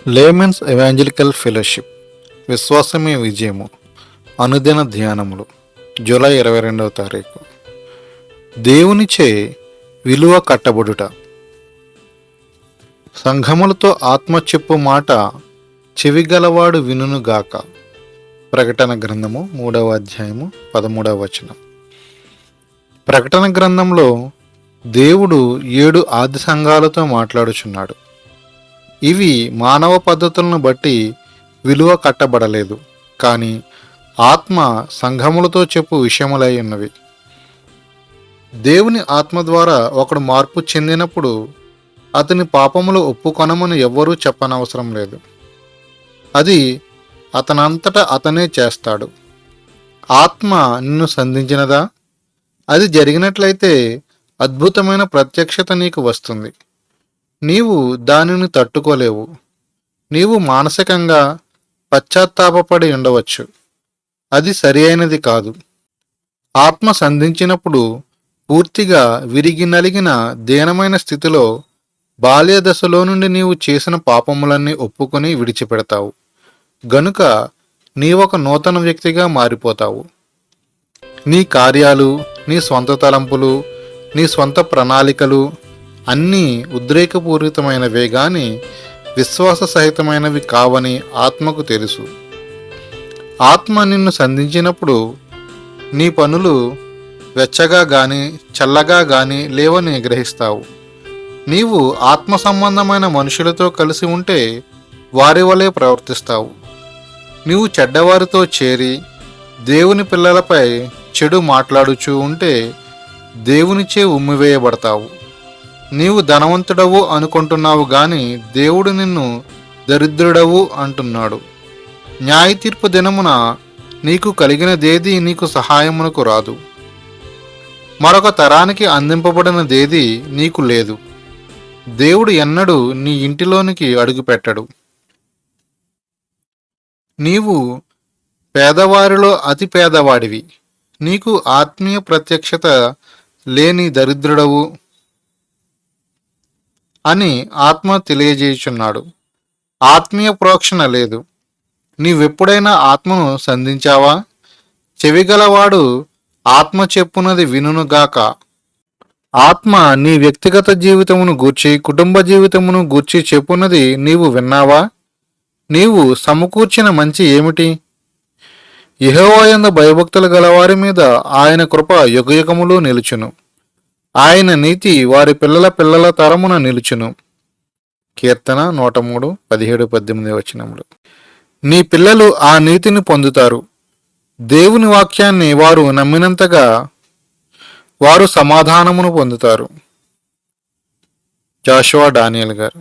Laymen's evangelical fellowship విశ్వాసమే విజయము అనుదిన ధ్యానములు July 22వ తారీఖు. దేవునిచే విలువ కట్టబడుట. సంఘములతో ఆత్మ చెప్పు మాట చెవిగలవాడు వినుగాక. ప్రకటన గ్రంథము 3వ అధ్యాయము 13వ వచనం. ప్రకటన గ్రంథంలో దేవుడు 7 ఆది సంఘాలతో మాట్లాడుచున్నాడు. ఇవి మానవ పద్ధతులను బట్టి విలువ కట్టబడలేదు, కానీ ఆత్మ సంఘములతో చెప్పు విషయములై ఉన్నవి. దేవుని ఆత్మ ద్వారా ఒకడు మార్పు చెందినప్పుడు అతని పాపములు ఒప్పుకొనమని ఎవ్వరూ చెప్పనవసరం లేదు. అది అతనంతటా అతనే చేస్తాడు. ఆత్మ నిన్ను సంధించినదా? అది జరిగినట్లయితే అద్భుతమైన ప్రత్యక్షత నీకు వస్తుంది. నీవు దానిని తట్టుకోలేవు. నీవు మానసికంగా పశ్చాత్తాపపడి ఉండవచ్చు. అది సరి అయినది కాదు. ఆత్మ సంధించినప్పుడు పూర్తిగా విరిగి నలిగిన దీనమైన స్థితిలో బాల్య దశలో నుండి నీవు చేసిన పాపములన్నీ ఒప్పుకొని విడిచిపెడతావు. గనుక నీవొక నూతన వ్యక్తిగా మారిపోతావు. నీ కార్యాలు, నీ స్వంత తలంపులు, నీ స్వంత ప్రణాళికలు అన్నీ ఉద్రేకపూరితమైనవే గాని విశ్వాస సహితమైనవి కావని ఆత్మకు తెలుసు. ఆత్మ నిన్ను సంధించినప్పుడు నీ పనులు వెచ్చగా గాని చల్లగా గాని లేవని గ్రహిస్తావు. నీవు ఆత్మ సంబంధమైన మనుషులతో కలిసి ఉంటే వారి వలె ప్రవర్తిస్తావు. నీవు చెడ్డవారితో చేరి దేవుని పిల్లలపై చెడు మాట్లాడుచూ ఉంటే దేవునిచే ఉమ్మివేయబడతావు. నీవు ధనవంతుడవు అనుకుంటున్నావు గాని దేవుడు నిన్ను దరిద్రుడవు అంటున్నాడు. న్యాయ తీర్పు దినమున నీకు కలిగినదేది నీకు సహాయమునకు రాదు. మరొక తరానికి అందింపబడినదేది నీకు లేదు. దేవుడు ఎన్నడూ నీ ఇంటిలోనికి అడుగుపెట్టడు. నీవు పేదవారిలో అతి పేదవాడివి. నీకు ఆత్మీయ ప్రత్యక్షత లేని దరిద్రుడవు అని ఆత్మ తెలియజేయుచున్నాడు. ఆత్మీయ ప్రోక్షణ లేదు. నీవెప్పుడైనా ఆత్మను సంధించావా? చెవిగలవాడు ఆత్మ చెప్పునది వినుగాక. ఆత్మ నీ వ్యక్తిగత జీవితమును గూర్చి, కుటుంబ జీవితమును గూర్చి చెప్పున్నది నీవు విన్నావా? నీవు సమకూర్చిన మంచి ఏమిటి? యెహోవా యందు భయభక్తులు గలవారి మీద ఆయన కృప యుగయుగములు నిలుచును. ఆయన నీతి వారి పిల్లల పిల్లల తరమున నిలుచును. కీర్తన 103, 17, 18 వచనములు. నీ పిల్లలు ఆ నీతిని పొందుతారు. దేవుని వాక్యాన్ని వారు నమ్మినంతగా వారు సమాధానమును పొందుతారు. జాషువా డానియల్ గారు.